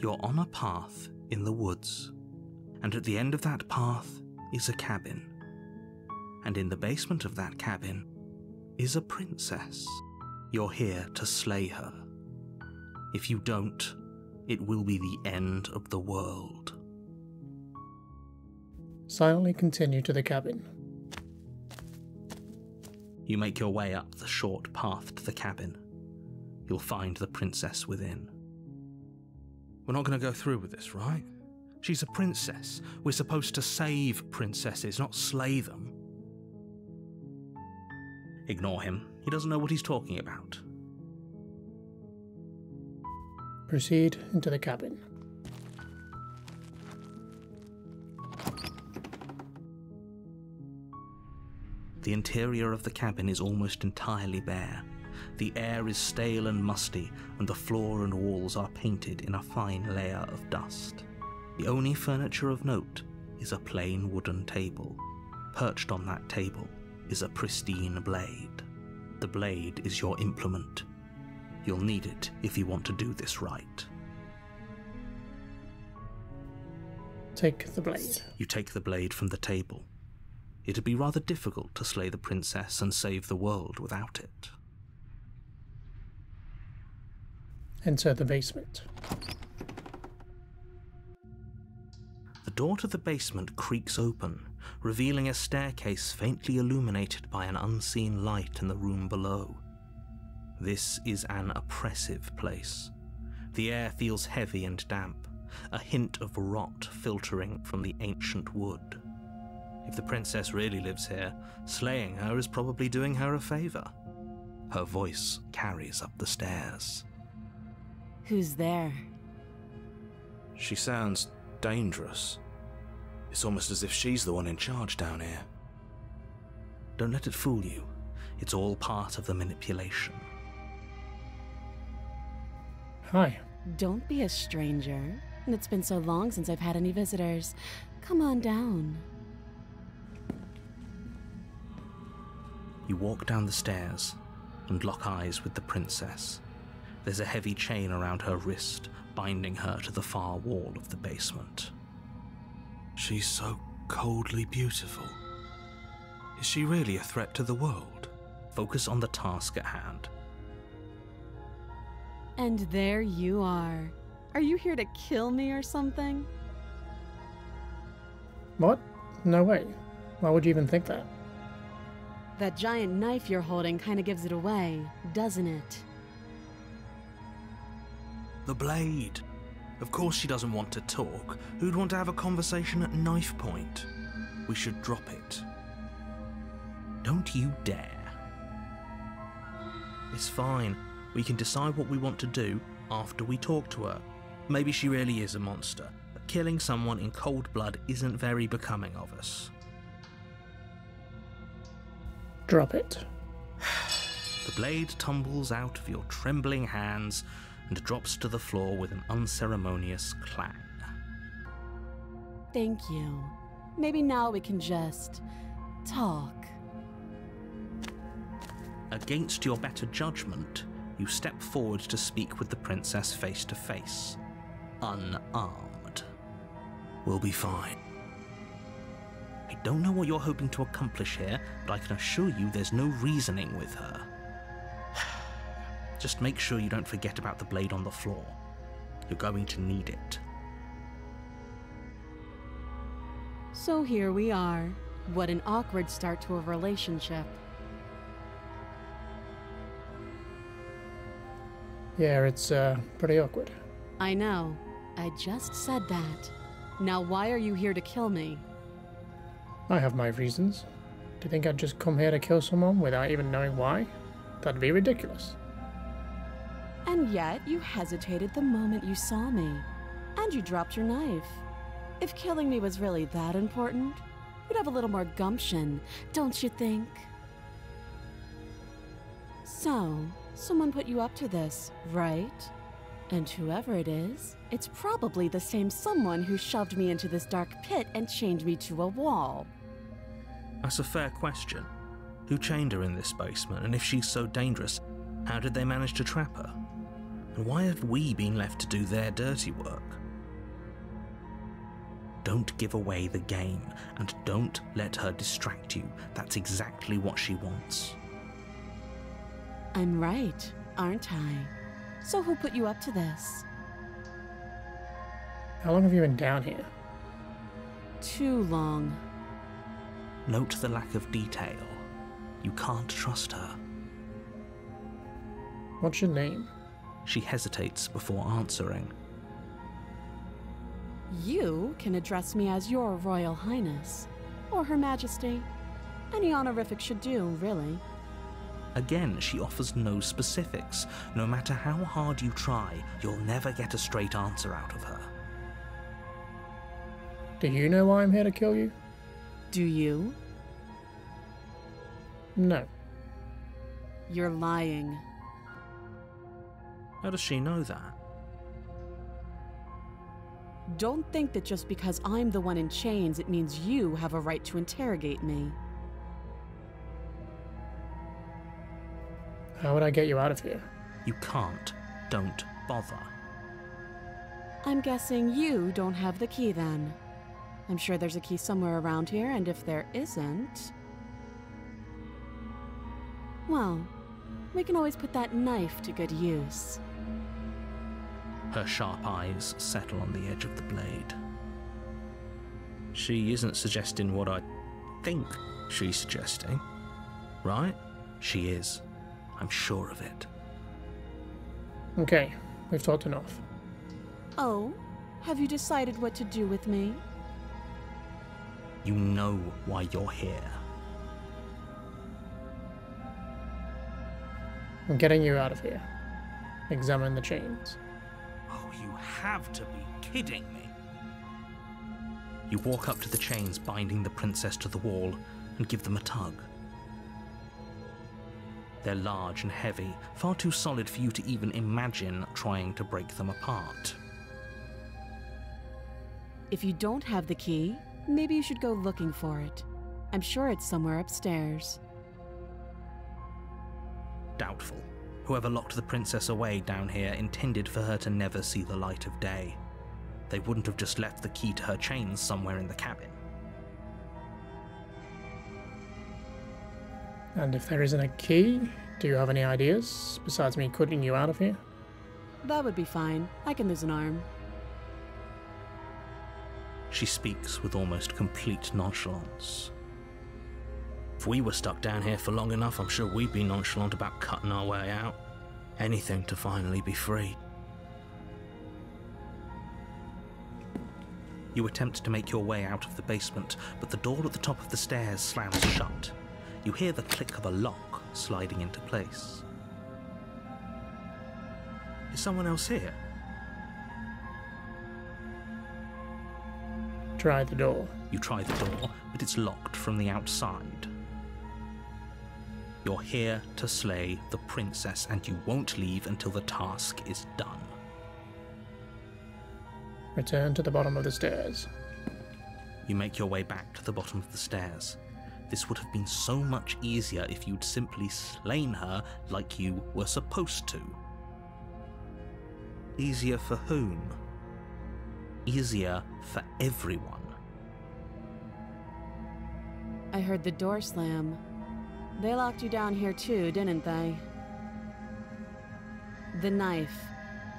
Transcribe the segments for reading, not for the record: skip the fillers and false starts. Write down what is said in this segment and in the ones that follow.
You're on a path in the woods, and at the end of that path is a cabin. And in the basement of that cabin is a princess. You're here to slay her. If you don't, it will be the end of the world. Silently continue to the cabin. You make your way up the short path to the cabin. You'll find the princess within. We're not going to go through with this, right? She's a princess. We're supposed to save princesses, not slay them. Ignore him. He doesn't know what he's talking about. Proceed into the cabin. The interior of the cabin is almost entirely bare. The air is stale and musty, and the floor and walls are painted in a fine layer of dust. The only furniture of note is a plain wooden table. Perched on that table is a pristine blade. The blade is your implement. You'll need it if you want to do this right. Take the blade. You take the blade from the table. It'd be rather difficult to slay the princess and save the world without it. Enter the basement. The door to the basement creaks open, revealing a staircase faintly illuminated by an unseen light in the room below. This is an oppressive place. The air feels heavy and damp, a hint of rot filtering from the ancient wood. If the princess really lives here, slaying her is probably doing her a favor. Her voice carries up the stairs. Who's there? She sounds dangerous. It's almost as if she's the one in charge down here. Don't let it fool you. It's all part of the manipulation. Hi. Don't be a stranger. It's been so long since I've had any visitors. Come on down. You walk down the stairs and lock eyes with the princess. There's a heavy chain around her wrist, binding her to the far wall of the basement. She's so coldly beautiful. Is she really a threat to the world? Focus on the task at hand. And there you are. Are you here to kill me or something? What? No way. Why would you even think that? That giant knife you're holding kind of gives it away, doesn't it? The blade. Of course she doesn't want to talk. Who'd want to have a conversation at knife point? We should drop it. Don't you dare. It's fine. We can decide what we want to do after we talk to her. Maybe she really is a monster, but killing someone in cold blood isn't very becoming of us. Drop it. The blade tumbles out of your trembling hands and drops to the floor with an unceremonious clang. Thank you. Maybe now we can just talk. Against your better judgment, you step forward to speak with the princess face to face, unarmed. We'll be fine. I don't know what you're hoping to accomplish here, but I can assure you there's no reasoning with her. Just make sure you don't forget about the blade on the floor. You're going to need it. So here we are. What an awkward start to a relationship. Yeah, it's pretty awkward. I know. I just said that. Now why are you here to kill me? I have my reasons. Do you think I'd just come here to kill someone without even knowing why? That'd be ridiculous. And yet you hesitated the moment you saw me. And you dropped your knife. If killing me was really that important, you'd have a little more gumption, don't you think? So, someone put you up to this, right? And whoever it is, it's probably the same someone who shoved me into this dark pit and chained me to a wall. That's a fair question. Who chained her in this basement, and if she's so dangerous, how did they manage to trap her? And why have we been left to do their dirty work? Don't give away the game, and don't let her distract you. That's exactly what she wants. I'm right, aren't I? So who put you up to this? How long have you been down here? Too long. Note the lack of detail. You can't trust her. What's your name? She hesitates before answering. You can address me as Your Royal Highness, or Her Majesty. Any honorific should do, really. Again, she offers no specifics. No matter how hard you try, you'll never get a straight answer out of her. Do you know why I'm here to kill you? Do you? No. You're lying. How does she know that? Don't think that just because I'm the one in chains, it means you have a right to interrogate me. How would I get you out of here? You can't. Don't bother. I'm guessing you don't have the key then. I'm sure there's a key somewhere around here, and if there isn't... well, we can always put that knife to good use. Her sharp eyes settle on the edge of the blade. She isn't suggesting what I think she's suggesting, right? She is. I'm sure of it. Okay, we've talked enough. Oh, have you decided what to do with me? You know why you're here. I'm getting you out of here. Examine the chains. Oh, you have to be kidding me. You walk up to the chains binding the princess to the wall and give them a tug. They're large and heavy, far too solid for you to even imagine trying to break them apart. If you don't have the key, maybe you should go looking for it. I'm sure it's somewhere upstairs. Doubtful. Whoever locked the princess away down here intended for her to never see the light of day. They wouldn't have just left the key to her chains somewhere in the cabin. And if there isn't a key, do you have any ideas, besides me cutting you out of here? That would be fine. I can lose an arm. She speaks with almost complete nonchalance. If we were stuck down here for long enough, I'm sure we'd be nonchalant about cutting our way out. Anything to finally be free. You attempt to make your way out of the basement, but the door at the top of the stairs slams shut. You hear the click of a lock sliding into place. Is someone else here? Try the door. You try the door, but it's locked from the outside. You're here to slay the princess, and you won't leave until the task is done. Return to the bottom of the stairs. You make your way back to the bottom of the stairs. This would have been so much easier if you'd simply slain her like you were supposed to. Easier for whom? Easier for everyone. I heard the door slam. They locked you down here too, didn't they? The knife.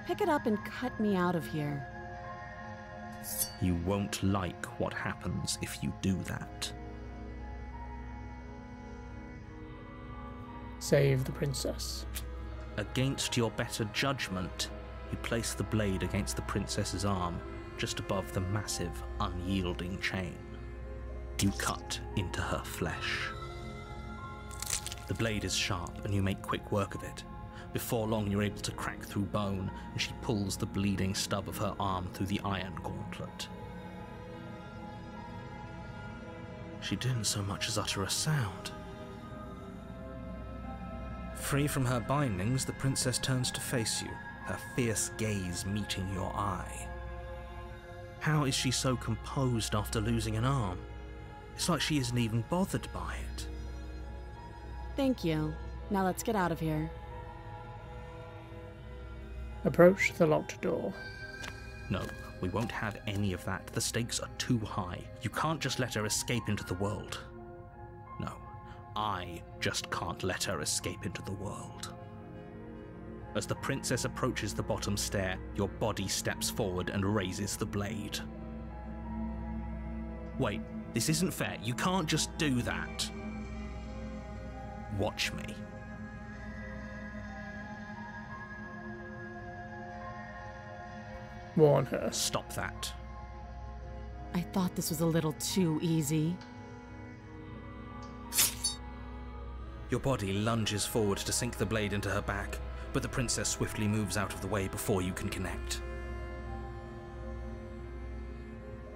Pick it up and cut me out of here. You won't like what happens if you do that. Save the princess. Against your better judgment, you place the blade against the princess's arm, just above the massive, unyielding chain. You cut into her flesh. The blade is sharp, and you make quick work of it. Before long, you're able to crack through bone, and she pulls the bleeding stub of her arm through the iron gauntlet. She didn't so much as utter a sound. Free from her bindings, the princess turns to face you, her fierce gaze meeting your eye. How is she so composed after losing an arm? It's like she isn't even bothered by it. Thank you. Now let's get out of here. Approach the locked door. No, we won't have any of that. The stakes are too high. You can't just let her escape into the world. No, I just can't let her escape into the world. As the princess approaches the bottom stair, your body steps forward and raises the blade. Wait, this isn't fair. You can't just do that. Watch me. Warn her. Stop that. I thought this was a little too easy. Your body lunges forward to sink the blade into her back, but the princess swiftly moves out of the way before you can connect.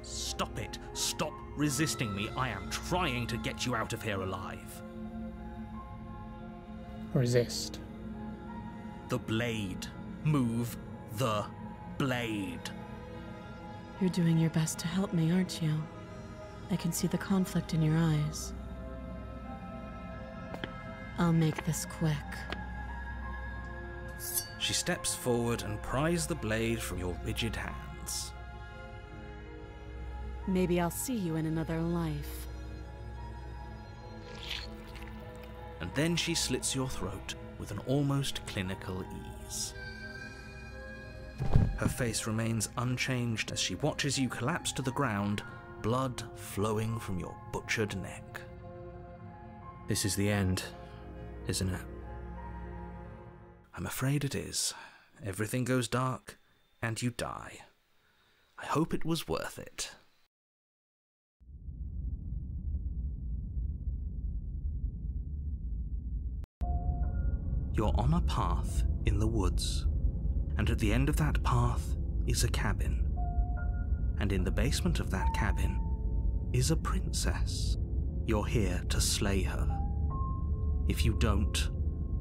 Stop it! Stop resisting me! I am trying to get you out of here alive. Resist. The blade. Move the blade. You're doing your best to help me, aren't you? I can see the conflict in your eyes. I'll make this quick. She steps forward and pries the blade from your rigid hands. Maybe I'll see you in another life. And then she slits your throat with an almost clinical ease. Her face remains unchanged as she watches you collapse to the ground, blood flowing from your butchered neck. This is the end, isn't it? I'm afraid it is. Everything goes dark, and you die. I hope it was worth it. You're on a path in the woods, and at the end of that path is a cabin. And in the basement of that cabin is a princess. You're here to slay her. If you don't,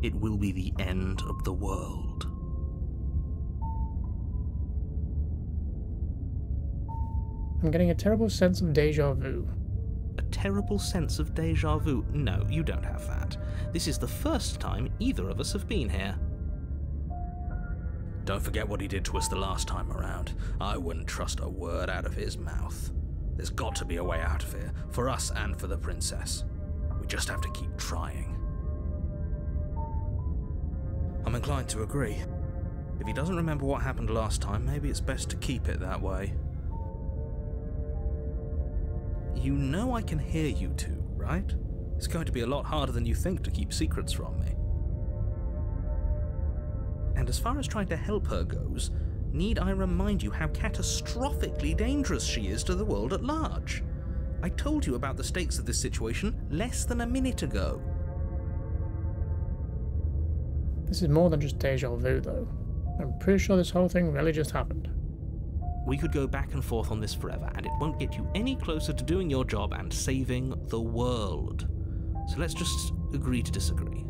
it will be the end of the world. I'm getting a terrible sense of deja vu. A terrible sense of deja vu? No, you don't have that. This is the first time either of us have been here. Don't forget what he did to us the last time around. I wouldn't trust a word out of his mouth. There's got to be a way out of here, for us and for the princess. We just have to keep trying. I'm inclined to agree. If he doesn't remember what happened last time, maybe it's best to keep it that way. You know I can hear you two, right? It's going to be a lot harder than you think to keep secrets from me. And as far as trying to help her goes, need I remind you how catastrophically dangerous she is to the world at large? I told you about the stakes of this situation less than a minute ago. This is more than just deja vu, though. I'm pretty sure this whole thing really just happened. We could go back and forth on this forever, and it won't get you any closer to doing your job and saving the world. So let's just agree to disagree.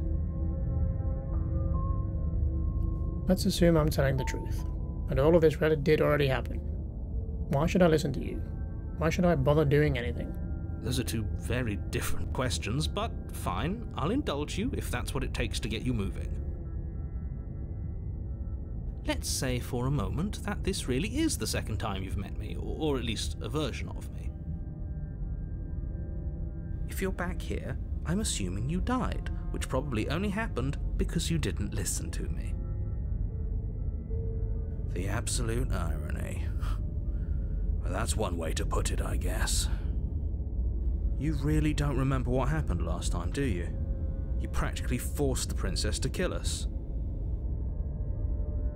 Let's assume I'm telling the truth, and all of this really did already happen. Why should I listen to you? Why should I bother doing anything? Those are two very different questions, but fine, I'll indulge you if that's what it takes to get you moving. Let's say for a moment that this really is the second time you've met me, or at least a version of me. If you're back here, I'm assuming you died, which probably only happened because you didn't listen to me. The absolute irony. Well, that's one way to put it, I guess. You really don't remember what happened last time, do you? You practically forced the princess to kill us.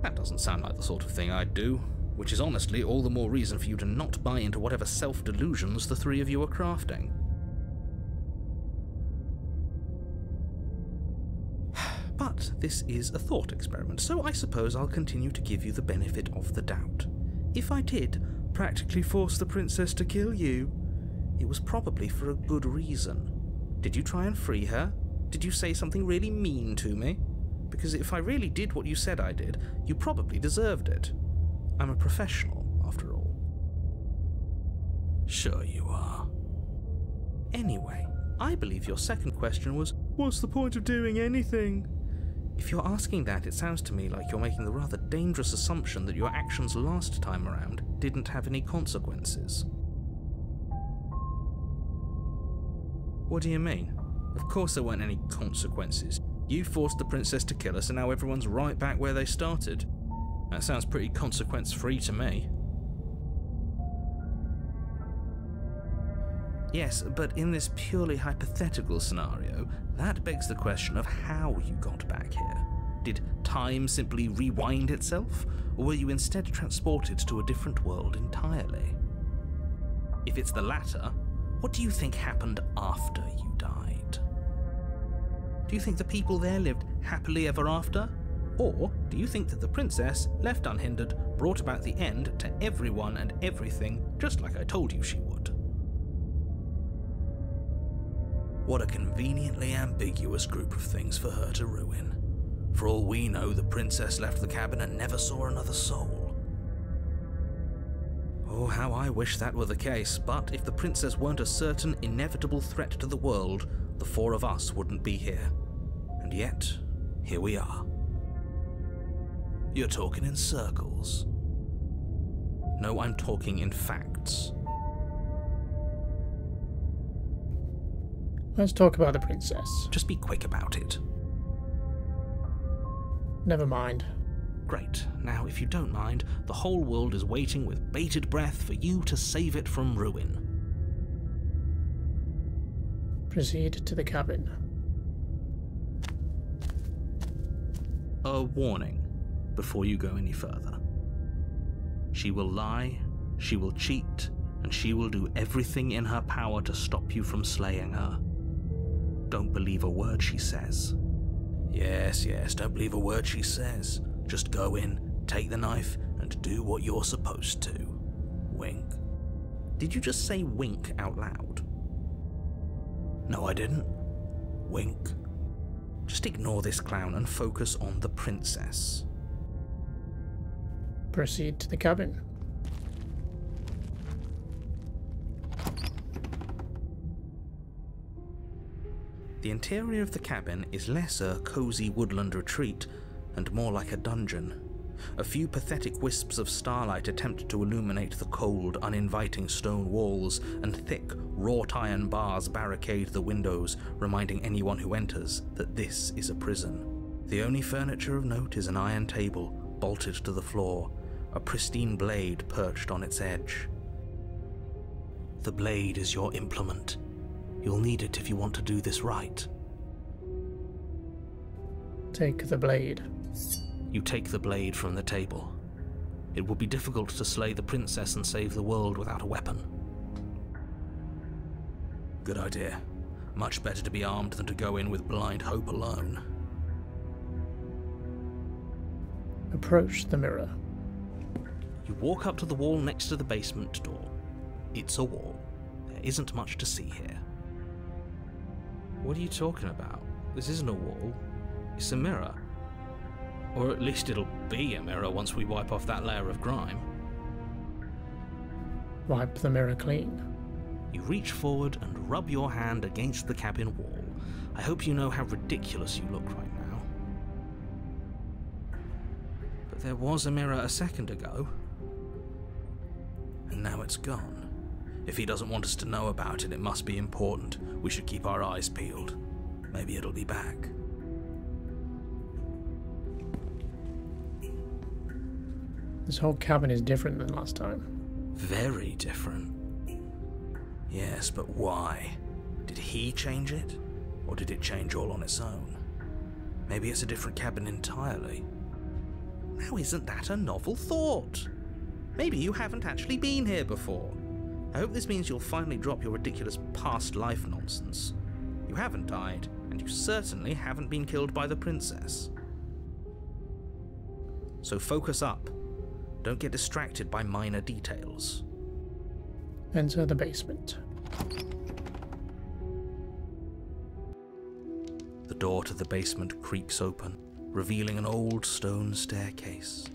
That doesn't sound like the sort of thing I'd do, which is honestly all the more reason for you to not buy into whatever self-delusions the three of you are crafting. But this is a thought experiment, so I suppose I'll continue to give you the benefit of the doubt. If I did practically force the princess to kill you, it was probably for a good reason. Did you try and free her? Did you say something really mean to me? Because if I really did what you said I did, you probably deserved it. I'm a professional, after all. Sure you are. Anyway, I believe your second question was, what's the point of doing anything? If you're asking that, it sounds to me like you're making the rather dangerous assumption that your actions last time around didn't have any consequences. What do you mean? Of course there weren't any consequences. You forced the princess to kill us and now everyone's right back where they started. That sounds pretty consequence-free to me. Yes, but in this purely hypothetical scenario, that begs the question of how you got back here. Did time simply rewind itself, or were you instead transported to a different world entirely? If it's the latter, what do you think happened after you died? Do you think the people there lived happily ever after? Or do you think that the princess, left unhindered, brought about the end to everyone and everything, just like I told you she would? What a conveniently ambiguous group of things for her to ruin. For all we know, the princess left the cabin and never saw another soul. Oh, how I wish that were the case, but if the princess weren't a certain, inevitable threat to the world, the four of us wouldn't be here. And yet, here we are. You're talking in circles. No, I'm talking in facts. Let's talk about the princess. Just be quick about it. Never mind. Great. Now, if you don't mind, the whole world is waiting with bated breath for you to save it from ruin. Proceed to the cabin. A warning before you go any further. She will lie, she will cheat, and she will do everything in her power to stop you from slaying her. Don't believe a word she says. Yes, don't believe a word she says. Just go in, take the knife, and do what you're supposed to. Wink. Did you just say wink out loud? No, I didn't. Wink. Just ignore this clown and focus on the princess. Proceed to the cabin. The interior of the cabin is less a cozy woodland retreat and more like a dungeon. A few pathetic wisps of starlight attempt to illuminate the cold, uninviting stone walls, and thick, wrought iron bars barricade the windows, reminding anyone who enters that this is a prison. The only furniture of note is an iron table, bolted to the floor, a pristine blade perched on its edge. The blade is your implement. You'll need it if you want to do this right. Take the blade. You take the blade from the table. It will be difficult to slay the princess and save the world without a weapon. Good idea. Much better to be armed than to go in with blind hope alone. Approach the mirror. You walk up to the wall next to the basement door. It's a wall. There isn't much to see here. What are you talking about? This isn't a wall. It's a mirror. Or at least it'll be a mirror once we wipe off that layer of grime. Wipe the mirror clean. You reach forward and rub your hand against the cabin wall. I hope you know how ridiculous you look right now. But there was a mirror a second ago. And now it's gone. If he doesn't want us to know about it, it must be important. We should keep our eyes peeled. Maybe it'll be back. This whole cabin is different than last time. Very different. Yes, but why? Did he change it? Or did it change all on its own? Maybe it's a different cabin entirely. Now isn't that a novel thought? Maybe you haven't actually been here before. I hope this means you'll finally drop your ridiculous past life nonsense. You haven't died, and you certainly haven't been killed by the princess. So focus up. Don't get distracted by minor details. Enter the basement. The door to the basement creaks open, revealing an old stone staircase.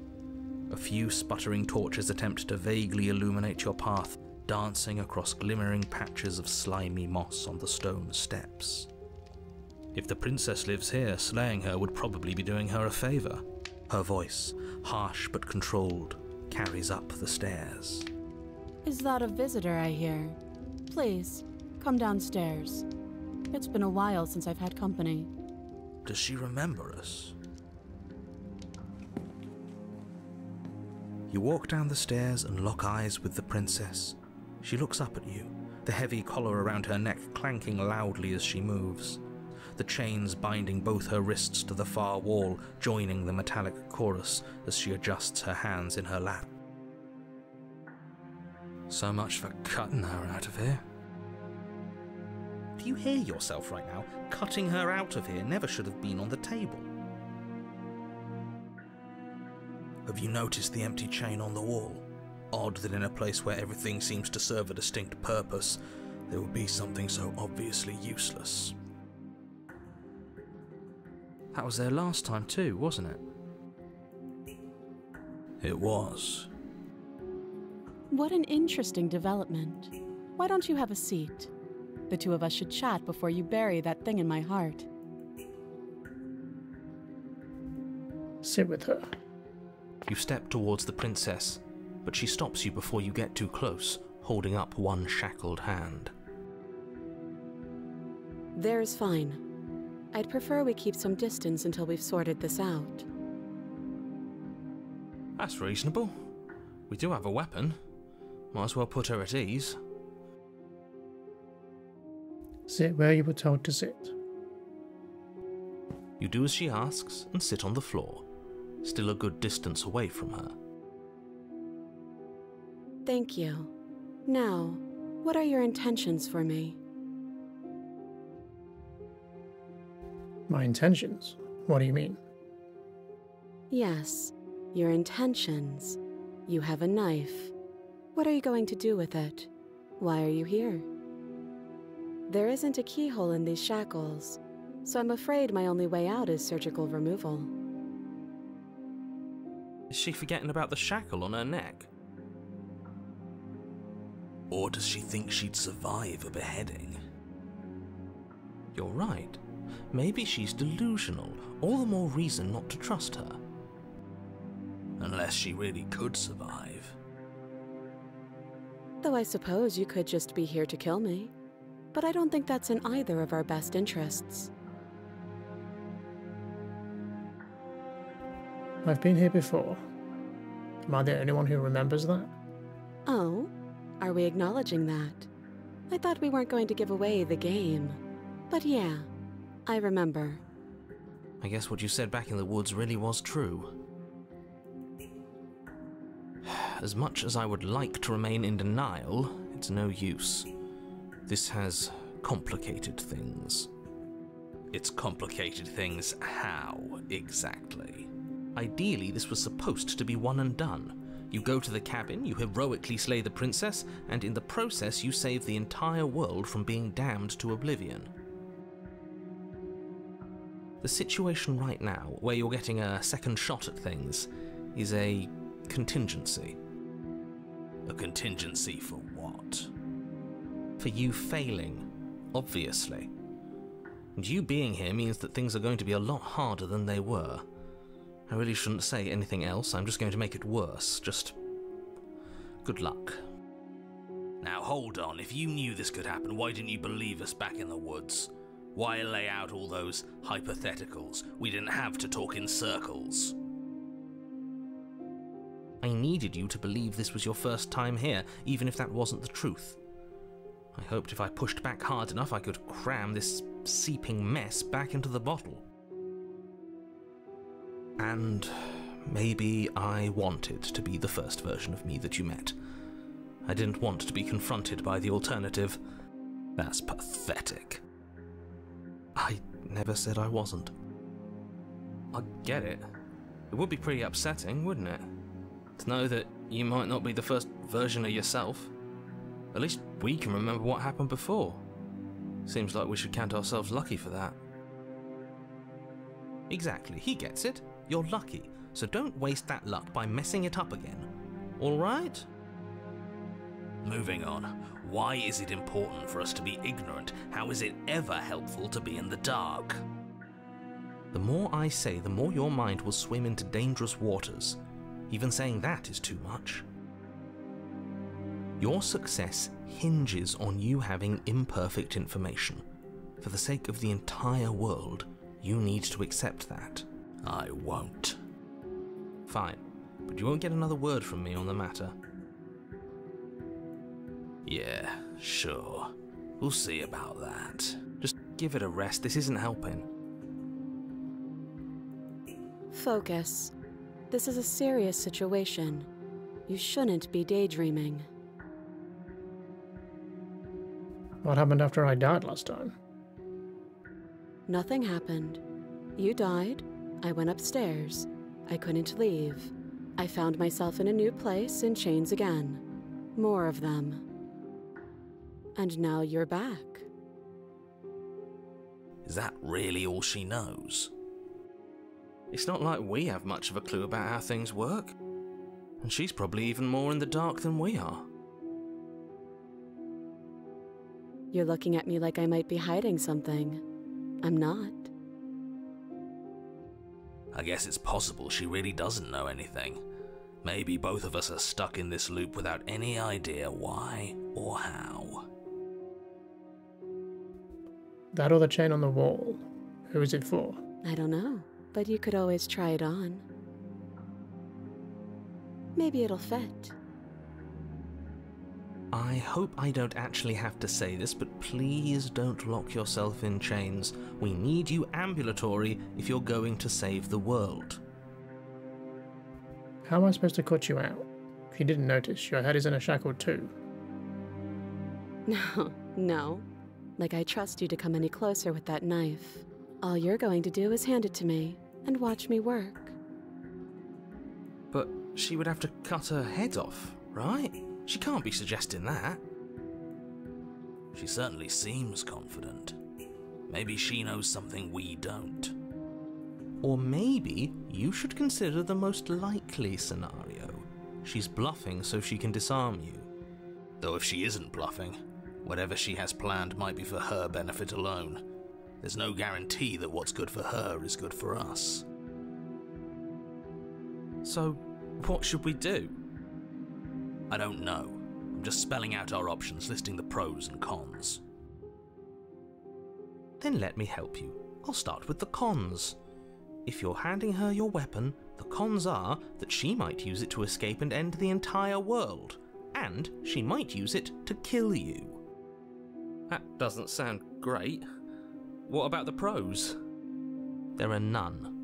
A few sputtering torches attempt to vaguely illuminate your path, dancing across glimmering patches of slimy moss on the stone steps. If the princess lives here, slaying her would probably be doing her a favour. Her voice, harsh but controlled, carries up the stairs. Is that a visitor I hear? Please, come downstairs. It's been a while since I've had company. Does she remember us? You walk down the stairs and lock eyes with the princess. She looks up at you, the heavy collar around her neck clanking loudly as she moves. The chains binding both her wrists to the far wall, joining the metallic chorus as she adjusts her hands in her lap. So much for cutting her out of here. Do you hear yourself right now? Cutting her out of here never should have been on the table. Have you noticed the empty chain on the wall? Odd that in a place where everything seems to serve a distinct purpose, there would be something so obviously useless. That was there last time too, wasn't it? It was. What an interesting development. Why don't you have a seat? The two of us should chat before you bury that thing in my heart. Sit with her. You step towards the princess, but she stops you before you get too close, holding up one shackled hand. There's fine. I'd prefer we keep some distance until we've sorted this out. That's reasonable. We do have a weapon. Might as well put her at ease. Sit where you were told to sit. You do as she asks and sit on the floor, still a good distance away from her. Thank you. Now, what are your intentions for me? My intentions? What do you mean? Yes, your intentions. You have a knife. What are you going to do with it? Why are you here? There isn't a keyhole in these shackles, so I'm afraid my only way out is surgical removal. Is she forgetting about the shackle on her neck? Or does she think she'd survive a beheading? You're right. Maybe she's delusional. All the more reason not to trust her. Unless she really could survive. Though I suppose you could just be here to kill me. But I don't think that's in either of our best interests. I've been here before. Am I the only one who remembers that? Oh? Are we acknowledging that? I thought we weren't going to give away the game. But yeah, I remember. I guess what you said back in the woods really was true. As much as I would like to remain in denial, it's no use. This has complicated things. It's complicated things how, exactly? Ideally, this was supposed to be one and done. You go to the cabin, you heroically slay the princess, and in the process you save the entire world from being damned to oblivion. The situation right now, where you're getting a second shot at things, is a contingency. A contingency for what? For you failing, obviously. And you being here means that things are going to be a lot harder than they were. I really shouldn't say anything else, I'm just going to make it worse. Just good luck. Now hold on, if you knew this could happen, why didn't you believe us back in the woods? Why lay out all those hypotheticals? We didn't have to talk in circles. I needed you to believe this was your first time here, even if that wasn't the truth. I hoped if I pushed back hard enough I could cram this seeping mess back into the bottle. And maybe I wanted to be the first version of me that you met. I didn't want to be confronted by the alternative. That's pathetic. I never said I wasn't. I get it. It would be pretty upsetting, wouldn't it? To know that you might not be the first version of yourself. At least we can remember what happened before. Seems like we should count ourselves lucky for that. Exactly, he gets it. You're lucky, so don't waste that luck by messing it up again. Alright? Moving on. Why is it important for us to be ignorant? How is it ever helpful to be in the dark? The more I say, the more your mind will swim into dangerous waters. Even saying that is too much. Your success hinges on you having imperfect information. For the sake of the entire world, you need to accept that. I won't. Fine, but you won't get another word from me on the matter. Yeah, sure. We'll see about that. Just give it a rest, this isn't helping. Focus. This is a serious situation. You shouldn't be daydreaming. What happened after I died last time? Nothing happened. You died. I went upstairs. I couldn't leave. I found myself in a new place in chains again. More of them. And now you're back. Is that really all she knows? It's not like we have much of a clue about how things work. And she's probably even more in the dark than we are. You're looking at me like I might be hiding something. I'm not. I guess it's possible she really doesn't know anything. Maybe both of us are stuck in this loop without any idea why or how. That other chain on the wall, who is it for? I don't know, but you could always try it on. Maybe it'll fit. I hope I don't actually have to say this, but please don't lock yourself in chains. We need you ambulatory if you're going to save the world. How am I supposed to cut you out? If you didn't notice, your head is in a shackle too. No. Like I trust you to come any closer with that knife. All you're going to do is hand it to me and watch me work. But she would have to cut her head off, right? She can't be suggesting that. She certainly seems confident. Maybe she knows something we don't. Or maybe you should consider the most likely scenario. She's bluffing so she can disarm you. Though if she isn't bluffing, whatever she has planned might be for her benefit alone. There's no guarantee that what's good for her is good for us. So, what should we do? I don't know. I'm just spelling out our options, listing the pros and cons. Then let me help you. I'll start with the cons. If you're handing her your weapon, the cons are that she might use it to escape and end the entire world, and she might use it to kill you. That doesn't sound great. What about the pros? There are none.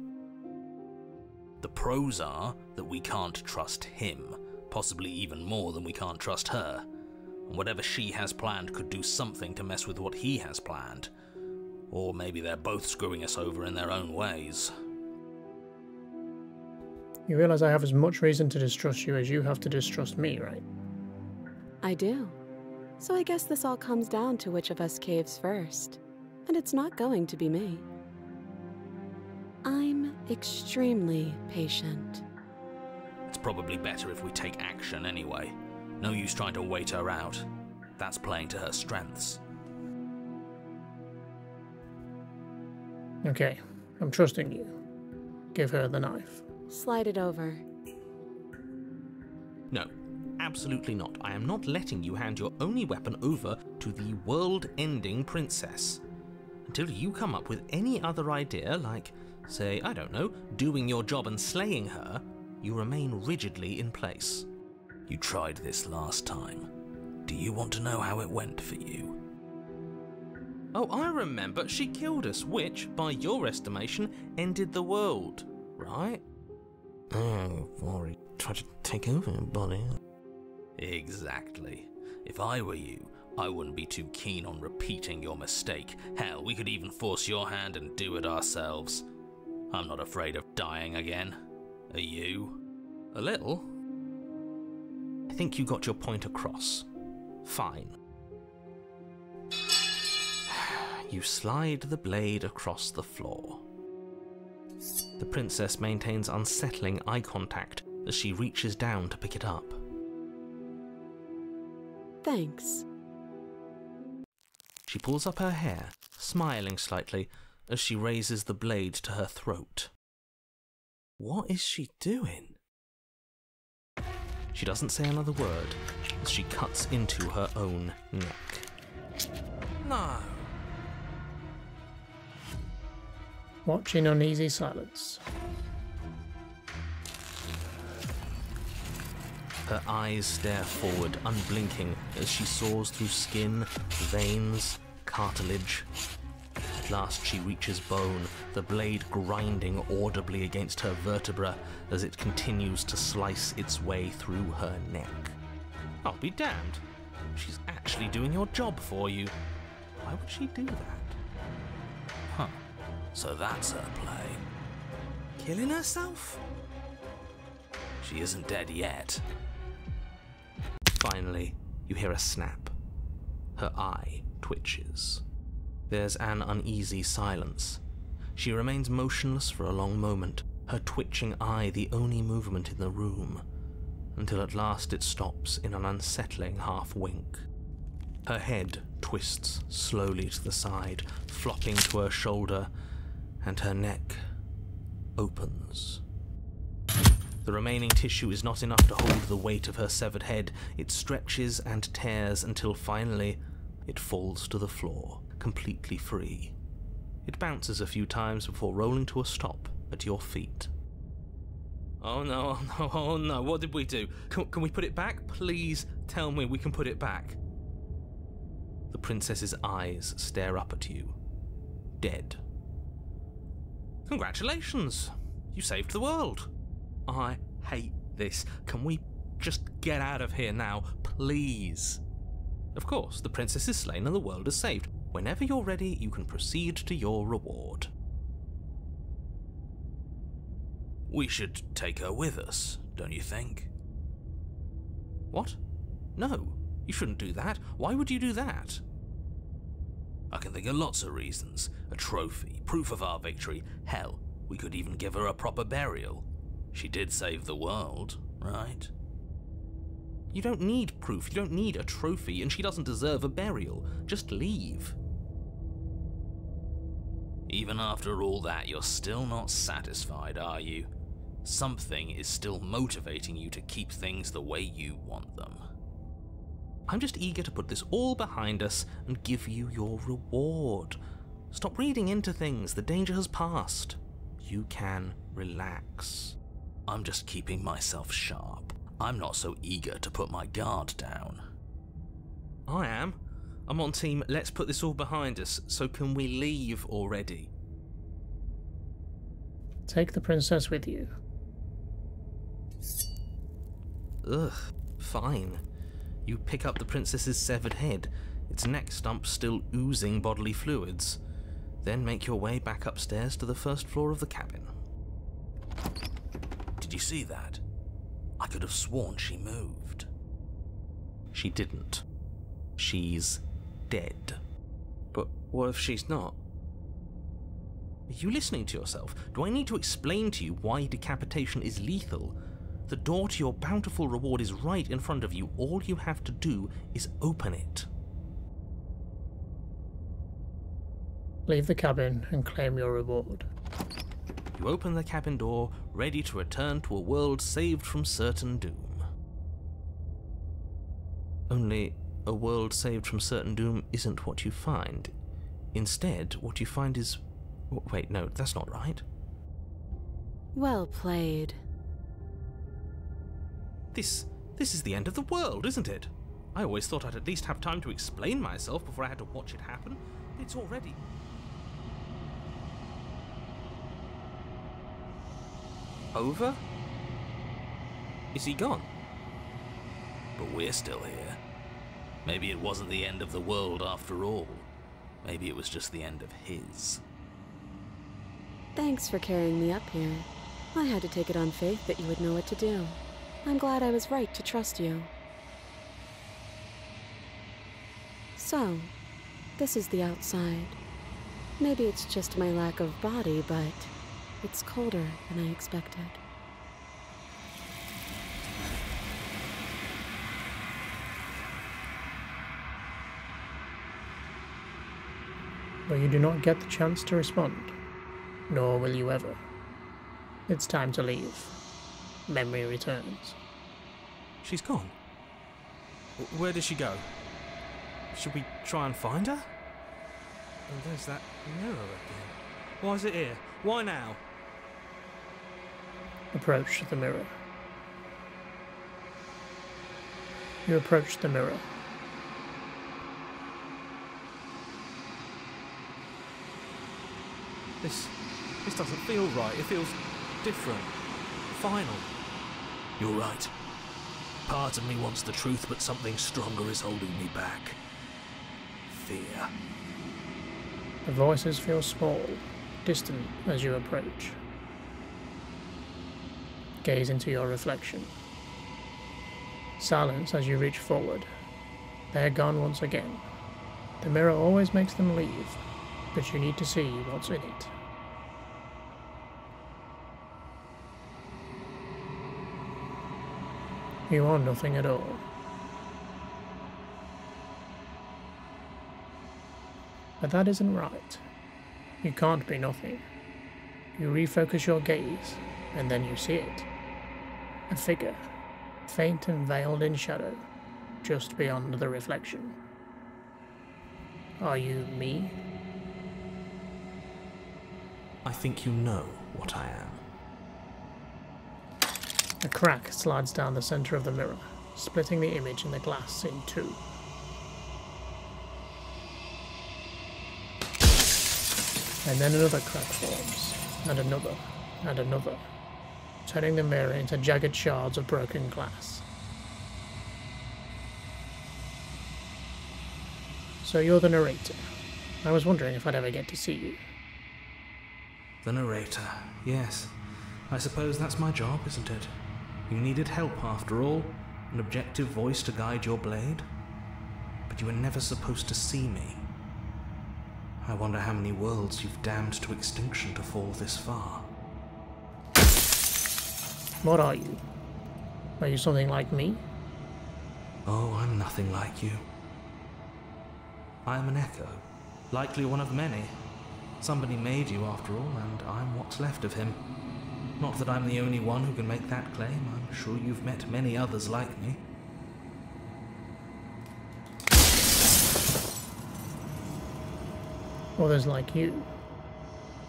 The pros are that we can't trust him, possibly even more than we can't trust her. And whatever she has planned could do something to mess with what he has planned. Or maybe they're both screwing us over in their own ways. You realize I have as much reason to distrust you as you have to distrust me, right? I do. So I guess this all comes down to which of us caves first. And it's not going to be me. I'm extremely patient. It's probably better if we take action anyway. No use trying to wait her out. That's playing to her strengths. Okay, I'm trusting you. Give her the knife. Slide it over. No, absolutely not. I am not letting you hand your only weapon over to the world-ending princess. Until you come up with any other idea, like, say, I don't know, doing your job and slaying her, you remain rigidly in place. You tried this last time. Do you want to know how it went for you? Oh, I remember. She killed us, which, by your estimation, ended the world, right? Oh, Rory tried to take over your body. Exactly. If I were you, I wouldn't be too keen on repeating your mistake. Hell, we could even force your hand and do it ourselves. I'm not afraid of dying again. Are you? A little. I think you got your point across. Fine. You slide the blade across the floor. The princess maintains unsettling eye contact as she reaches down to pick it up. Thanks. She pulls up her hair, smiling slightly, as she raises the blade to her throat. What is she doing? She doesn't say another word as she cuts into her own neck. No. Watch in uneasy silence. Her eyes stare forward, unblinking, as she saws through skin, veins, cartilage. At last she reaches bone, the blade grinding audibly against her vertebra as it continues to slice its way through her neck. I'll be damned. She's actually doing your job for you. Why would she do that? Huh. So that's her play. Killing herself? She isn't dead yet. Finally, you hear a snap. Her eye twitches. There's an uneasy silence. She remains motionless for a long moment, her twitching eye the only movement in the room, until at last it stops in an unsettling half-wink. Her head twists slowly to the side, flopping to her shoulder, and her neck opens. The remaining tissue is not enough to hold the weight of her severed head. It stretches and tears until finally it falls to the floor, completely free. It bounces a few times before rolling to a stop at your feet. Oh no, oh no, oh no, what did we do? Can we put it back? Please tell me we can put it back. The princess's eyes stare up at you, dead. Congratulations, you saved the world. I hate this. Can we just get out of here now, please? Of course, the princess is slain and the world is saved. Whenever you're ready, you can proceed to your reward. We should take her with us, don't you think? What? No, you shouldn't do that. Why would you do that? I can think of lots of reasons. A trophy, proof of our victory. Hell, we could even give her a proper burial. She did save the world, right? You don't need proof, you don't need a trophy, and she doesn't deserve a burial. Just leave. Even after all that, you're still not satisfied, are you? Something is still motivating you to keep things the way you want them. I'm just eager to put this all behind us and give you your reward. Stop reading into things, the danger has passed. You can relax. I'm just keeping myself sharp. I'm not so eager to put my guard down. I am. I'm on team, let's put this all behind us, so can we leave already? Take the princess with you. Ugh, fine. You pick up the princess's severed head, its neck stump still oozing bodily fluids. Then make your way back upstairs to the first floor of the cabin. Did you see that? I could have sworn she moved. She didn't. She's dead. But what if she's not? Are you listening to yourself? Do I need to explain to you why decapitation is lethal? The door to your bountiful reward is right in front of you. All you have to do is open it. Leave the cabin and claim your reward. You open the cabin door, ready to return to a world saved from certain doom. Only, a world saved from certain doom isn't what you find. Instead, what you find is... Wait, no, that's not right. Well played. This is the end of the world, isn't it? I always thought I'd at least have time to explain myself before I had to watch it happen. It's already... over? Is he gone? But we're still here. Maybe it wasn't the end of the world after all. Maybe it was just the end of his. Thanks for carrying me up here. I had to take it on faith that you would know what to do. I'm glad I was right to trust you. So, this is the outside. Maybe it's just my lack of body, but it's colder than I expected. but you do not get the chance to respond, nor will you ever. It's time to leave. Memory returns. She's gone. Where did she go? Should we try and find her? And there's that mirror again. Why is it here? Why now? Approach the mirror. You approach the mirror. This doesn't feel right. It feels different. Final. You're right. Part of me wants the truth, but something stronger is holding me back. Fear. The voices feel small, distant as you approach. Gaze into your reflection. Silence as you reach forward. They're gone once again. The mirror always makes them leave, but you need to see what's in it. You are nothing at all. But that isn't right. You can't be nothing. You refocus your gaze, and then you see it. A figure, faint and veiled in shadow, just beyond the reflection. Are you me? I think you know what I am. A crack slides down the center of the mirror, splitting the image in the glass in two. And then another crack forms, and another, turning the mirror into jagged shards of broken glass. So you're the narrator. I was wondering if I'd ever get to see you. The narrator, yes. I suppose that's my job, isn't it? You needed help after all, an objective voice to guide your blade. But you were never supposed to see me. I wonder how many worlds you've damned to extinction to fall this far. What are you? Are you something like me? Oh, I'm nothing like you. I am an echo, likely one of many. Somebody made you after all, and I'm what's left of him. Not that I'm the only one who can make that claim. I'm sure you've met many others like me. Others like you.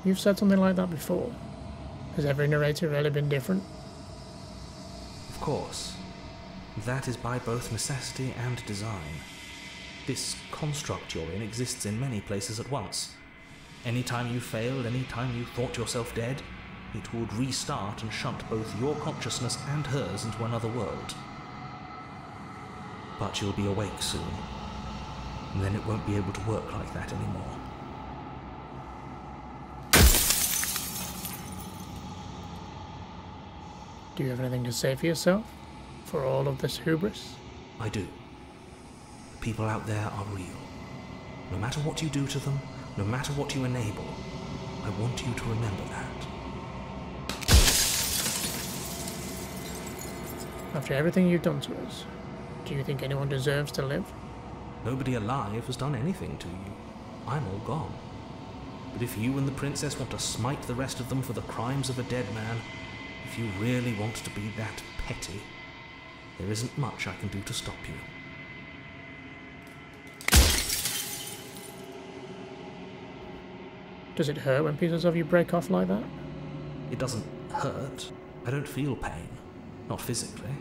You've said something like that before. Has every narrator really been different? Of course. That is by both necessity and design. This construct you're in exists in many places at once. Anytime you failed, anytime you thought yourself dead, it would restart and shunt both your consciousness and hers into another world. But you'll be awake soon, and then it won't be able to work like that anymore. Do you have anything to say for yourself? For all of this hubris? I do. The people out there are real. No matter what you do to them, no matter what you enable, I want you to remember that. After everything you've done to us, do you think anyone deserves to live? Nobody alive has done anything to you. I'm all gone. But if you and the princess want to smite the rest of them for the crimes of a dead man, if you really want to be that petty, there isn't much I can do to stop you. Does it hurt when pieces of you break off like that? It doesn't hurt. I don't feel pain. Not physically.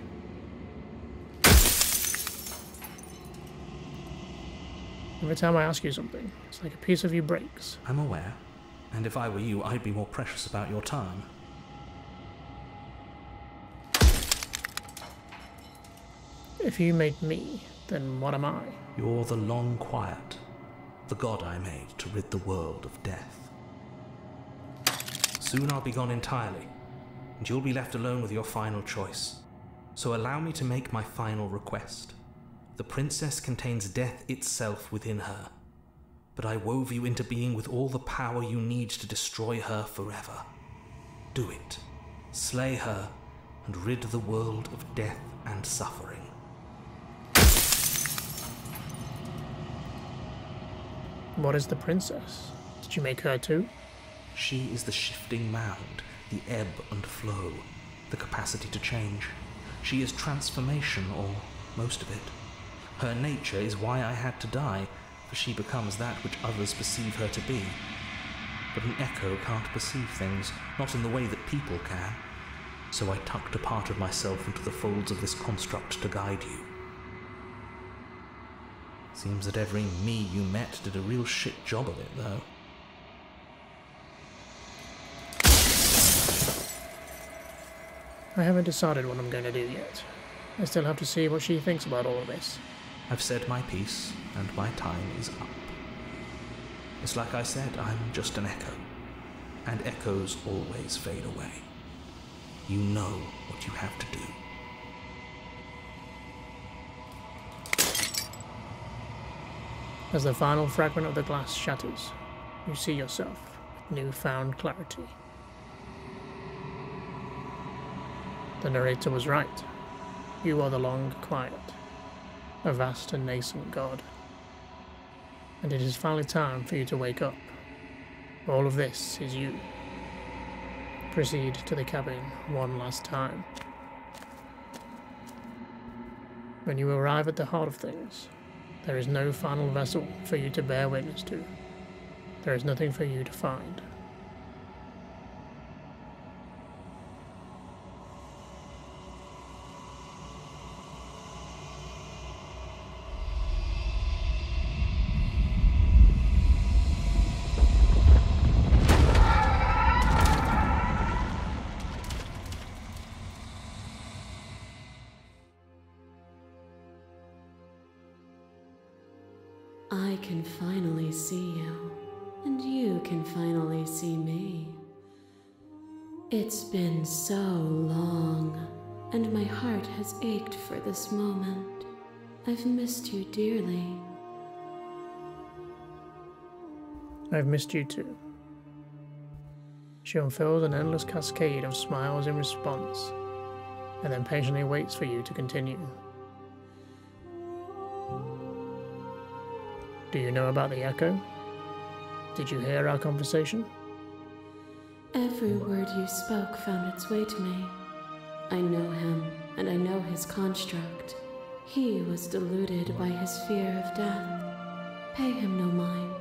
Every time I ask you something, it's like a piece of you breaks. I'm aware. And if I were you, I'd be more precious about your time. If you made me, then what am I? You're the long quiet, the god I made to rid the world of death. Soon I'll be gone entirely, and you'll be left alone with your final choice. So allow me to make my final request. The princess contains death itself within her, but I wove you into being with all the power you need to destroy her forever. Do it. Slay her, and rid the world of death and suffering. What is the princess? Did you make her too? She is the shifting mound, the ebb and flow, the capacity to change. She is transformation, or most of it. Her nature is why I had to die, for she becomes that which others perceive her to be. But an echo can't perceive things, not in the way that people can. So I tucked a part of myself into the folds of this construct to guide you. Seems that every me you met did a real shit job of it, though. I haven't decided what I'm going to do yet. I still have to see what she thinks about all of this. I've said my piece, and my time is up. It's like I said, I'm just an echo, and echoes always fade away. You know what you have to do. As the final fragment of the glass shatters, you see yourself with newfound clarity. The narrator was right. You are the long quiet, a vast and nascent god. And it is finally time for you to wake up. All of this is you. Proceed to the cabin one last time. When you arrive at the heart of things, there is no final vessel for you to bear witness to. There is nothing for you to find. I can finally see you, and you can finally see me. It's been so long, and my heart has ached for this moment. I've missed you dearly. I've missed you too. She unfurls an endless cascade of smiles in response, and then patiently waits for you to continue. Do you know about the echo? Did you hear our conversation? Every word you spoke found its way to me. I know him, and I know his construct. He was deluded by his fear of death. Pay him no mind.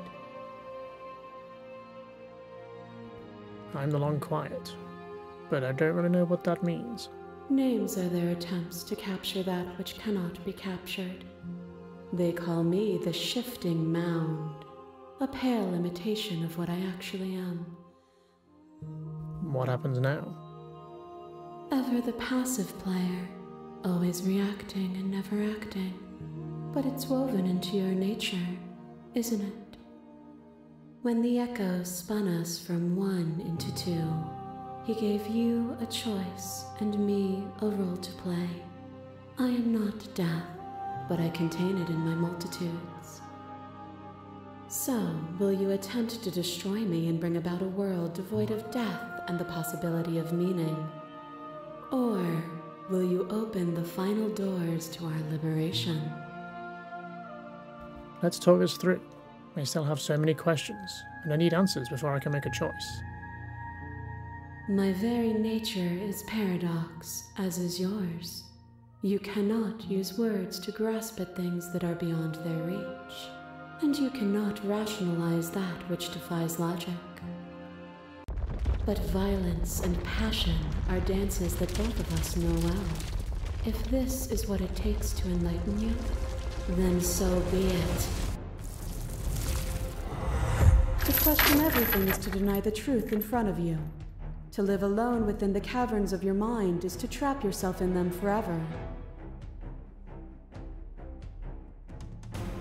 I'm the long quiet, but I don't really know what that means. Names are their attempts to capture that which cannot be captured. They call me the shifting mound, a pale imitation of what I actually am. What happens now? Ever the passive player, always reacting and never acting. But it's woven into your nature, isn't it? When the echo spun us from one into two, he gave you a choice and me a role to play. I am not death, but I contain it in my multitudes. So, will you attempt to destroy me and bring about a world devoid of death and the possibility of meaning? Or will you open the final doors to our liberation? Let's talk this through. I still have so many questions, and I need answers before I can make a choice. My very nature is paradox, as is yours. You cannot use words to grasp at things that are beyond their reach, and you cannot rationalize that which defies logic. But violence and passion are dances that both of us know well. If this is what it takes to enlighten you, then so be it. To question everything is to deny the truth in front of you. To live alone within the caverns of your mind is to trap yourself in them forever.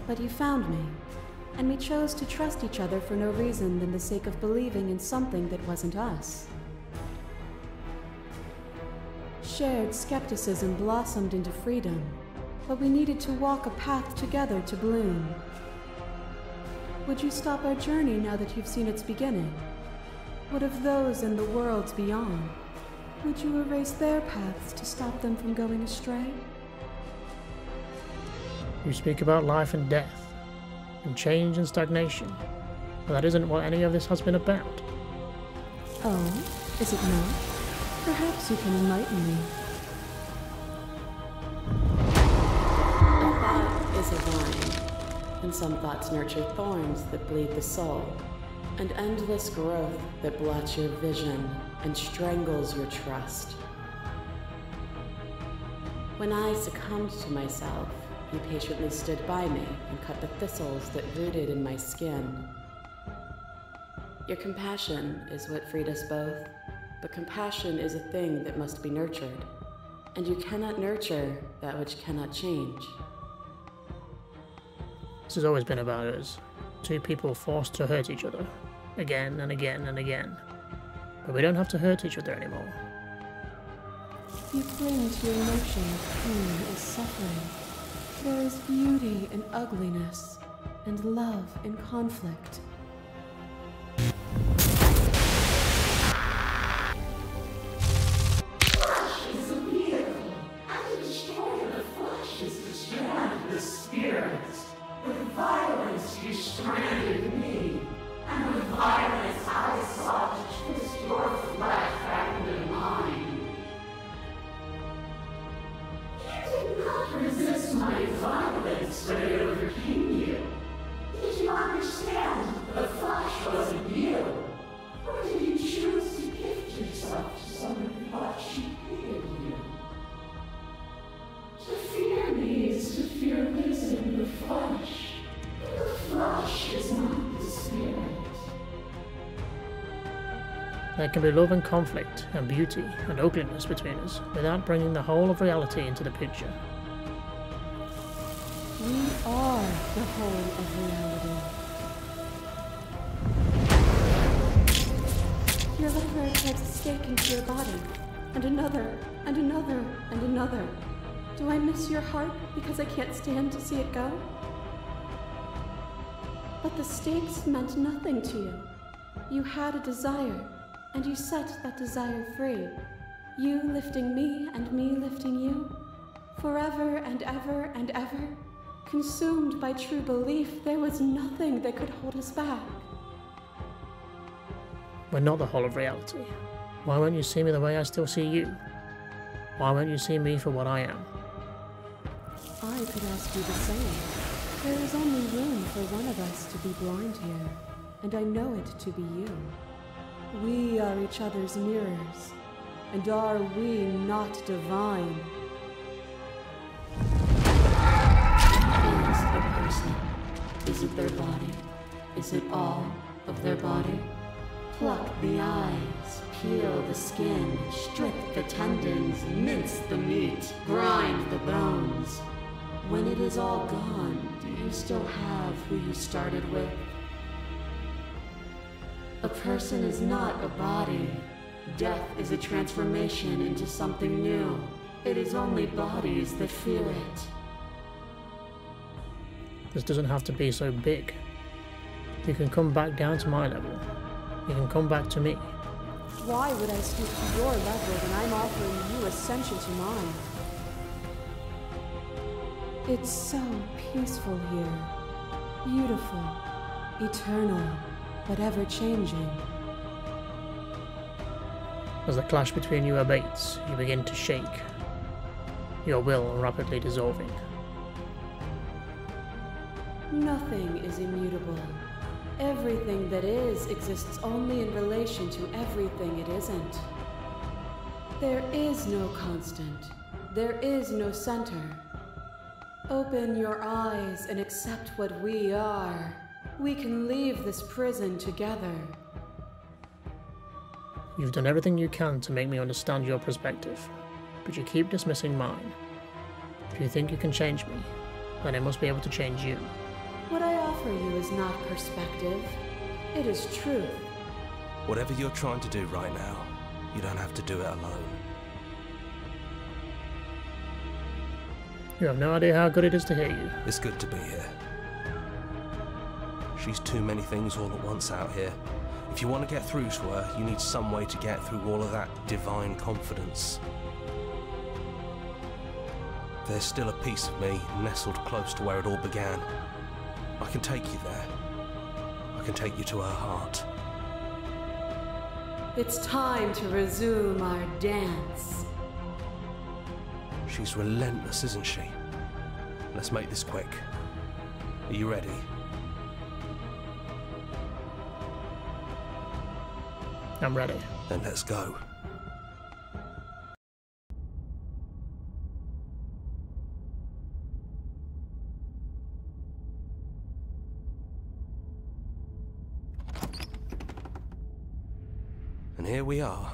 But you found me, and we chose to trust each other for no reason than the sake of believing in something that wasn't us. Shared skepticism blossomed into freedom, but we needed to walk a path together to bloom. Would you stop our journey now that you've seen its beginning? What of those in the worlds beyond? Would you erase their paths to stop them from going astray? You speak about life and death. and change and stagnation. But that isn't what any of this has been about. Oh, is it not? Perhaps you can enlighten me. A thought is a vine, and some thoughts nurture thorns that bleed the soul, and endless growth that blots your vision and strangles your trust. When I succumbed to myself, you patiently stood by me and cut the thistles that rooted in my skin. Your compassion is what freed us both, but compassion is a thing that must be nurtured, and you cannot nurture that which cannot change. This has always been about us. Two people forced to hurt each other, again and again and again. But we don't have to hurt each other anymore. You cling to your notion of pain as suffering. There is beauty in ugliness, and love in conflict. There can be love and conflict, and beauty and ugliness between us, without bringing the whole of reality into the picture. We are the whole of reality. Your lever drives a stake into your body, and another, and another, and another. Do I miss your heart because I can't stand to see it go? But the stakes meant nothing to you. You had a desire, and you set that desire free. You lifting me and me lifting you. Forever and ever and ever. Consumed by true belief, there was nothing that could hold us back. We're not the whole of reality. Why won't you see me the way I still see you? Why won't you see me for what I am? I could ask you the same. There is only room for one of us to be blind here, and I know it to be you. We are each other's mirrors, and are we not divine? Is it a person? Is it their body? Is it all of their body? Pluck the eyes, peel the skin, strip the tendons, mince the meat, grind the bones. When it is all gone, do you still have who you started with? A person is not a body. Death is a transformation into something new. It is only bodies that feel it. This doesn't have to be so big. You can come back down to my level. You can come back to me. Why would I stoop to your level when I'm offering you ascension to mine? It's so peaceful here. Beautiful. Eternal. But ever-changing. As the clash between you abates, you begin to shake, your will rapidly dissolving. Nothing is immutable. Everything that is exists only in relation to everything it isn't. There is no constant. There is no center. Open your eyes and accept what we are. We can leave this prison together. You've done everything you can to make me understand your perspective, but you keep dismissing mine. If you think you can change me, then I must be able to change you. What I offer you is not perspective. It is truth. Whatever you're trying to do right now, you don't have to do it alone. You have no idea how good it is to hear you. It's good to be here. She's too many things all at once out here. If you want to get through to her, you need some way to get through all of that divine confidence. There's still a piece of me nestled close to where it all began. I can take you there. I can take you to her heart. It's time to resume our dance. She's relentless, isn't she? Let's make this quick. Are you ready? I'm ready. Then let's go. And here we are.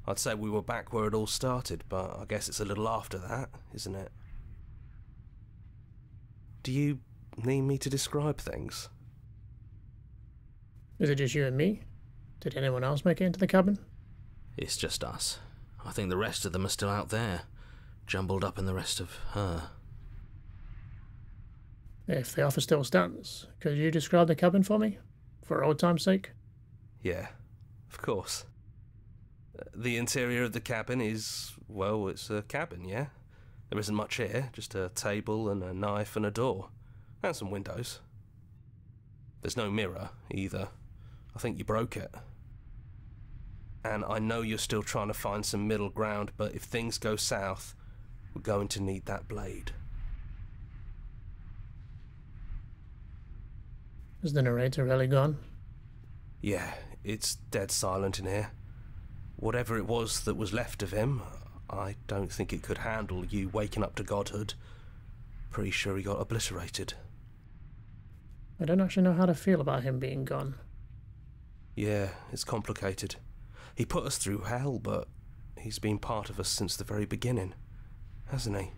I'd say we were back where it all started, but I guess it's a little after that, isn't it? Do you need me to describe things? Is it just you and me? Did anyone else make it into the cabin? It's just us. I think the rest of them are still out there, jumbled up in the rest of her. If the offer still stands, could you describe the cabin for me? For old time's sake? Yeah, of course. The interior of the cabin is, well, it's a cabin, yeah? There isn't much here, just a table and a knife and a door. And some windows. There's no mirror, either. I think you broke it. And I know you're still trying to find some middle ground, but if things go south, we're going to need that blade. Is the narrator really gone? Yeah, it's dead silent in here. Whatever it was that was left of him, I don't think it could handle you waking up to godhood. Pretty sure he got obliterated. I don't actually know how to feel about him being gone. Yeah, it's complicated. He put us through hell, but he's been part of us since the very beginning, hasn't he?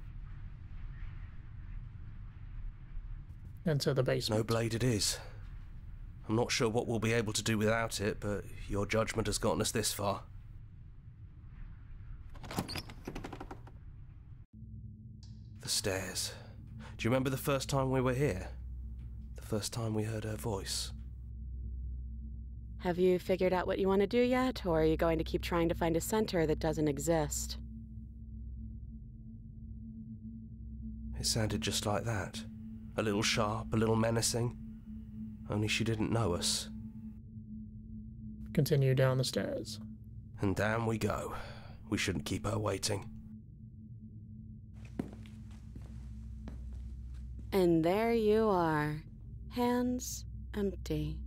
Enter the basement. No blade it is. I'm not sure what we'll be able to do without it, but your judgment has gotten us this far. The stairs. Do you remember the first time we were here? The first time we heard her voice? Have you figured out what you want to do yet, or are you going to keep trying to find a center that doesn't exist? It sounded just like that. A little sharp, a little menacing. Only she didn't know us. Continue down the stairs. And down we go. We shouldn't keep her waiting. And there you are. Hands empty.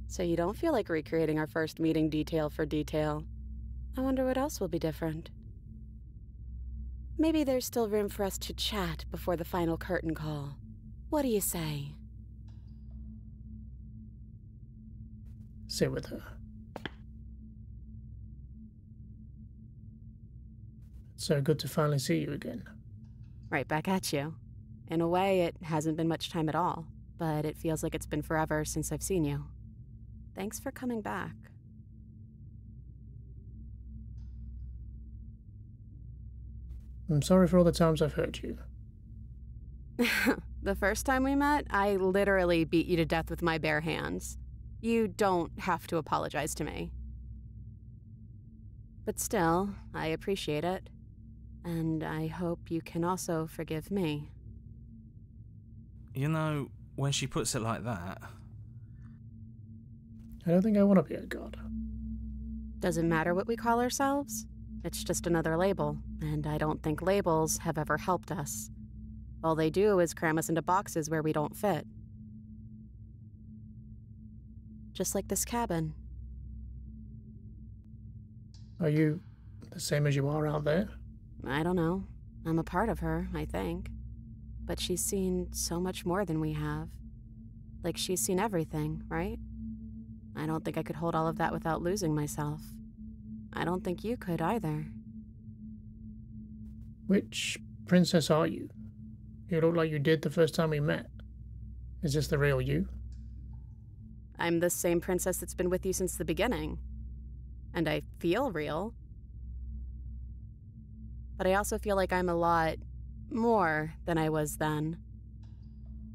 So you don't feel like recreating our first meeting detail for detail. I wonder what else will be different. Maybe there's still room for us to chat before the final curtain call. What do you say? Sit with her. It's so good to finally see you again. Right back at you. In a way, it hasn't been much time at all, but it feels like it's been forever since I've seen you. Thanks for coming back. I'm sorry for all the times I've hurt you. The first time we met, I literally beat you to death with my bare hands. You don't have to apologize to me. But still, I appreciate it. And I hope you can also forgive me. You know, when she puts it like that... I don't think I want to be a god. Doesn't matter what we call ourselves. It's just another label, and I don't think labels have ever helped us. All they do is cram us into boxes where we don't fit. Just like this cabin. Are you the same as you are out there? I don't know. I'm a part of her, I think. But she's seen so much more than we have. Like, she's seen everything, right? I don't think I could hold all of that without losing myself. I don't think you could either. Which princess are you? You look like you did the first time we met. Is this the real you? I'm the same princess that's been with you since the beginning. And I feel real. But I also feel like I'm a lot more than I was then.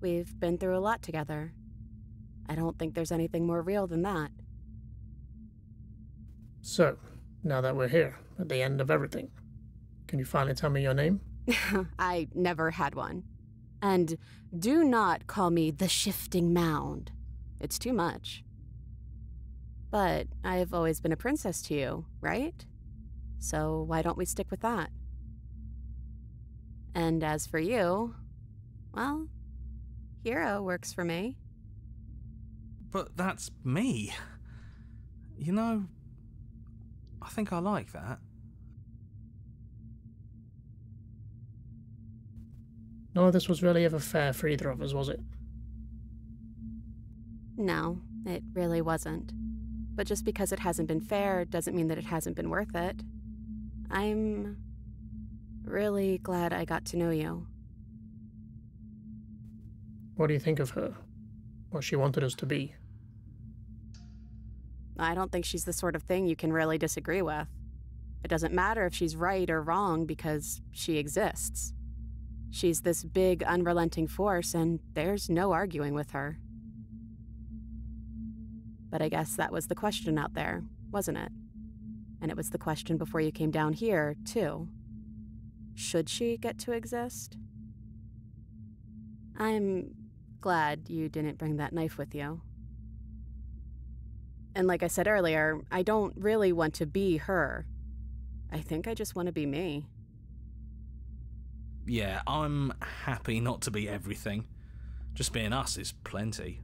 We've been through a lot together. I don't think there's anything more real than that. So, now that we're here, at the end of everything, can you finally tell me your name? I never had one. And do not call me the Shifting Mound. It's too much. But I've always been a princess to you, right? So why don't we stick with that? And as for you, well, hero works for me. But that's me. You know, I think I like that. None of this was really ever fair for either of us, was it? No, it really wasn't. But just because it hasn't been fair doesn't mean that it hasn't been worth it. I'm really glad I got to know you. What do you think of her? What she wanted us to be? I don't think she's the sort of thing you can really disagree with. It doesn't matter if she's right or wrong because she exists. She's this big, unrelenting force, and there's no arguing with her. But I guess that was the question out there, wasn't it? And it was the question before you came down here, too. Should she get to exist? I'm glad you didn't bring that knife with you. And like I said earlier, I don't really want to be her. I think I just want to be me. Yeah, I'm happy not to be everything. Just being us is plenty.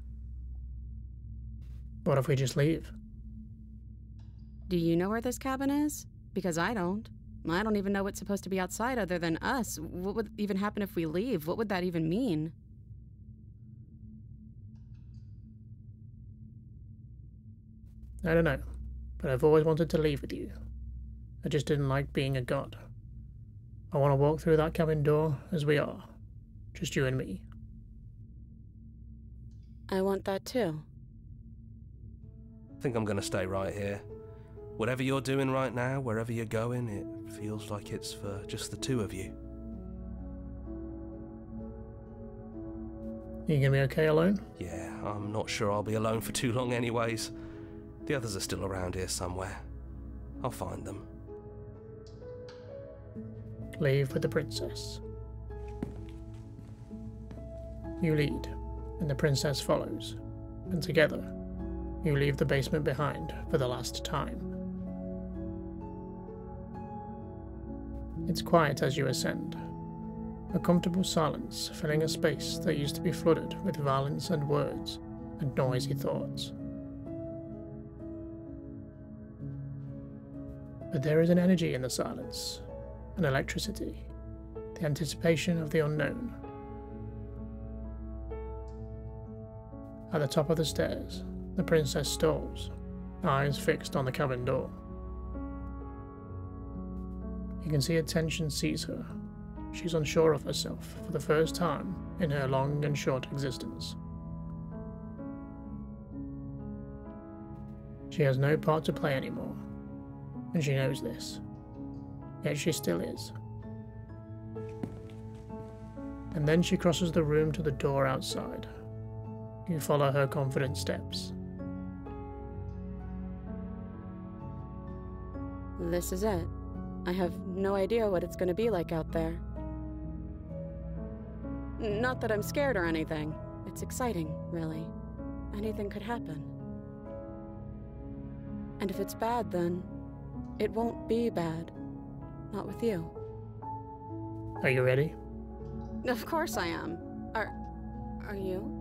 What if we just leave? Do you know where this cabin is? Because I don't. I don't even know what's supposed to be outside other than us. What would even happen if we leave? What would that even mean? I don't know, but I've always wanted to leave with you. I just didn't like being a god. I want to walk through that cabin door as we are. Just you and me. I want that too. I think I'm gonna stay right here. Whatever you're doing right now, wherever you're going, it feels like it's for just the two of you. You gonna be okay alone? Yeah, I'm not sure I'll be alone for too long anyways. The others are still around here somewhere. I'll find them. Leave with the princess. You lead, and the princess follows, and together, you leave the basement behind for the last time. It's quiet as you ascend, a comfortable silence filling a space that used to be flooded with violence and words and noisy thoughts. But there is an energy in the silence, an electricity, the anticipation of the unknown. At the top of the stairs, the princess stalls, eyes fixed on the cabin door. You can see a tension seize her. She's unsure of herself for the first time in her long and short existence. She has no part to play anymore, and she knows this. Yet she still is. And then she crosses the room to the door outside. You follow her confident steps. This is it. I have no idea what it's going to be like out there. Not that I'm scared or anything. It's exciting, really. Anything could happen. And if it's bad, then it won't be bad. Not with you. Are you ready? Of course I am. Are you?